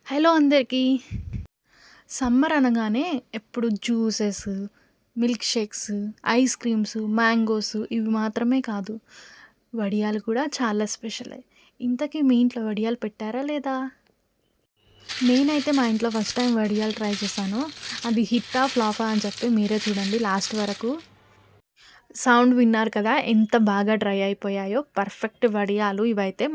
Hello అందరికీ. Summer అనగానే ఎప్పుడు juices, milk shakes, ice creams, mangoes ఇవి మాత్రమే కాదు. వడియాలు కూడా చాలా స్పెషలే. ఇంతకీ మీ ఇంట్లో వడియాలు పెట్టారా లేదా? నేనైతే మా ఇంట్లో ఫస్ట్ టైం వడియాలు ట్రై చేశాను. అది హిట్టా ఫ్లాపా అని చెప్పి మీరే చూడండి లాస్ట్ వరకు. సౌండ్ విన్నారు కదా ఎంత బాగా డ్రై అయిపోయాయో. పర్ఫెక్ట్ వడియాలు ఇవైతే.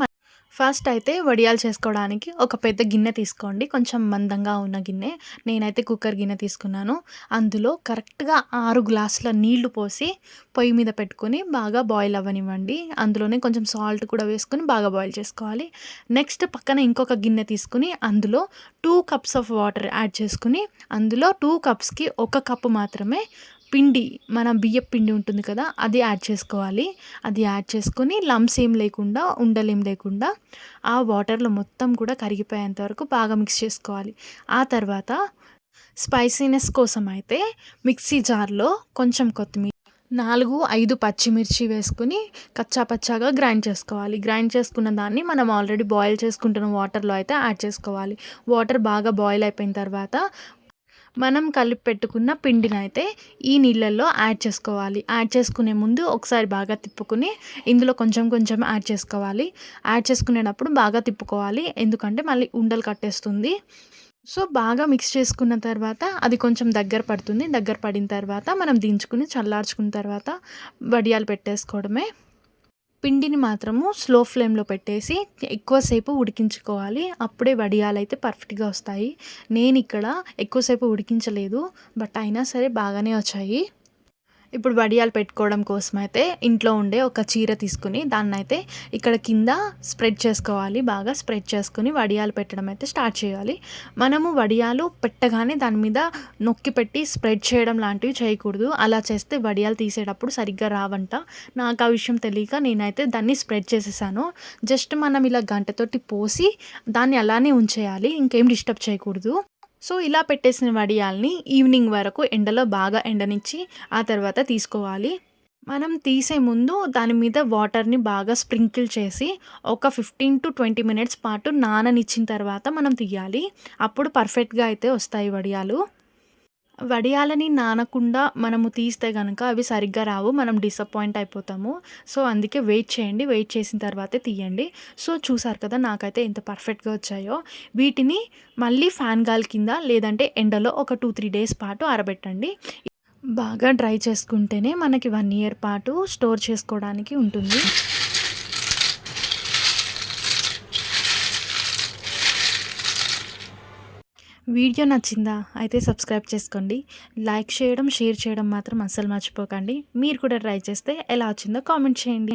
ఫస్ట్ అయితే వడియాలు చేసుకోవడానికి ఒక పెద్ద గిన్నె తీసుకోండి. కొంచెం మందంగా ఉన్న గిన్నె. నేనైతే కుక్కర్ గిన్నె తీసుకున్నాను. అందులో కరెక్ట్‌గా 6 గ్లాసుల నీళ్లు పోసి పొయ్యి మీద పెట్టుకొని బాగా బాయిల్ అవ్వనివ్వండి. అందులోనే కొంచెం సాల్ట్ కూడా వేసుకొని బాగా బాయిల్ చేసుకోవాలి. నెక్స్ట్ పక్కన ఇంకొక గిన్నె తీసుకొని అందులో 2 కప్స్ ఆఫ్ వాటర్ యాడ్ చేసుకొని అందులో 2 కప్స్‌కి 1 కప్పు మాత్రమే పిండి, మన బియ్యపు పిండి ఉంటుంది కదా అది యాడ్ చేసుకోవాలి. అది యాడ్ చేసుకొని లంప్స్ ఏం లేకుండా, ఉండలేం లేకుండా ఆ వాటర్లో మొత్తం కూడా కరిగిపోయేంత వరకు బాగా మిక్స్ చేసుకోవాలి. ఆ తర్వాత స్పైసీనెస్ కోసం అయితే మిక్సీ జార్లో కొంచెం కొత్తిమీర, 4, 5 పచ్చిమిర్చి వేసుకొని కచ్చా పచ్చాగా గ్రైండ్ చేసుకోవాలి. గ్రైండ్ చేసుకున్న దాన్ని మనం ఆల్రెడీ బాయిల్ చేసుకుంటున్న వాటర్లో అయితే యాడ్ చేసుకోవాలి. వాటర్ బాగా బాయిల్ అయిపోయిన తర్వాత మనం కలిపి పెట్టుకున్న పిండినైతే ఈ నీళ్ళల్లో యాడ్ చేసుకోవాలి. యాడ్ చేసుకునే ముందు ఒకసారి బాగా తిప్పుకొని ఇందులో కొంచెం కొంచెం యాడ్ చేసుకోవాలి. యాడ్ చేసుకునేటప్పుడు బాగా తిప్పుకోవాలి. ఎందుకంటే మళ్ళీ ఉండలు కట్టేస్తుంది. సో బాగా మిక్స్ చేసుకున్న తర్వాత అది కొంచెం దగ్గర పడుతుంది. దగ్గర పడిన తర్వాత మనం దించుకుని చల్లార్చుకున్న తర్వాత వడియాలు పెట్టేసుకోవడమే. పిండిని మాత్రము స్లో ఫ్లేమ్లో పెట్టేసి ఎక్కువసేపు ఉడికించుకోవాలి. అప్పుడే వడియాలైతే పర్ఫెక్ట్‌గా వస్తాయి. నేను ఇక్కడ ఎక్కువసేపు ఉడికించలేదు. బట్ అయినా సరే బాగానే వచ్చాయి. ఇప్పుడు వడియాలు పెట్టుకోవడం కోసమైతే ఇంట్లో ఉండే ఒక చీర తీసుకుని దాన్నైతే ఇక్కడ కింద స్ప్రెడ్ చేసుకోవాలి. బాగా స్ప్రెడ్ చేసుకొని వడియాలు పెట్టడం అయితే స్టార్ట్ చేయాలి. మనము వడియాలు పెట్టగానే దాని మీద నొక్కి పెట్టి స్ప్రెడ్ చేయడం లాంటివి చేయకూడదు. అలా చేస్తే వడియాలు తీసేటప్పుడు సరిగ్గా రావంట. నాకు ఆ విషయం తెలియక నేనైతే దాన్ని స్ప్రెడ్ చేసేసాను. జస్ట్ మనం ఇలా గంటతోటి పోసి దాన్ని అలానే ఉంచేయాలి. ఇంకేం డిస్టర్బ్ చేయకూడదు. సో ఇలా పెట్టేసిన వడియాల్ని ఈవినింగ్ వరకు ఎండలో బాగా ఎండనిచ్చి ఆ తర్వాత తీసుకోవాలి. మనం తీసే ముందు దాని మీద వాటర్ని బాగా స్ప్రింకిల్ చేసి ఒక 15-20 మినిట్స్ పాటు నాననిచ్చిన తర్వాత మనం తీయాలి. అప్పుడు పర్ఫెక్ట్‌గా అయితే వస్తాయి వడియాలు. వడియాలని నానకుండా మనము తీస్తే గనక అవి సరిగ్గా రావు. మనం డిసప్పాయింట్ అయిపోతాము. సో అందుకే వెయిట్ చేయండి. వెయిట్ చేసిన తర్వాతే తీయండి. సో చూసారు కదా నాకైతే ఎంత పర్ఫెక్ట్‌గా వచ్చాయో. వీటిని మళ్ళీ ఫ్యాన్ గాలి కింద లేదంటే ఎండలో ఒక 2-3 డేస్ పాటు ఆరబెట్టండి. బాగా డ్రై చేసుకుంటేనే మనకి 1 ఇయర్ పాటు స్టోర్ చేసుకోవడానికి ఉంటుంది. వీడియో నచ్చిందా? అయితే సబ్స్క్రైబ్ చేసుకోండి. లైక్ చేయడం, షేర్ చేయడం మాత్రం అస్సలు మర్చిపోకండి. మీరు కూడా ట్రై చేస్తే ఎలా వచ్చిందో కామెంట్ చేయండి.